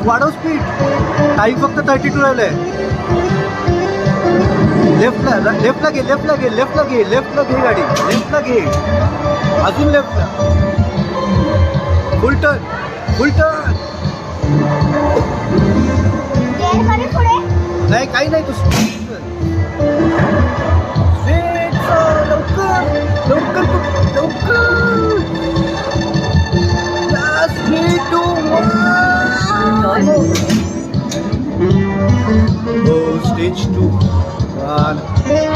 वाढव speed. Time फक्त 32 राहिलंय. लेफ्टला घे गाडी. लेफ्टला घे, अजून लेफ्टला. फुल टर्न. नाही काही नाही, तू लवकर. स्टेज 2 1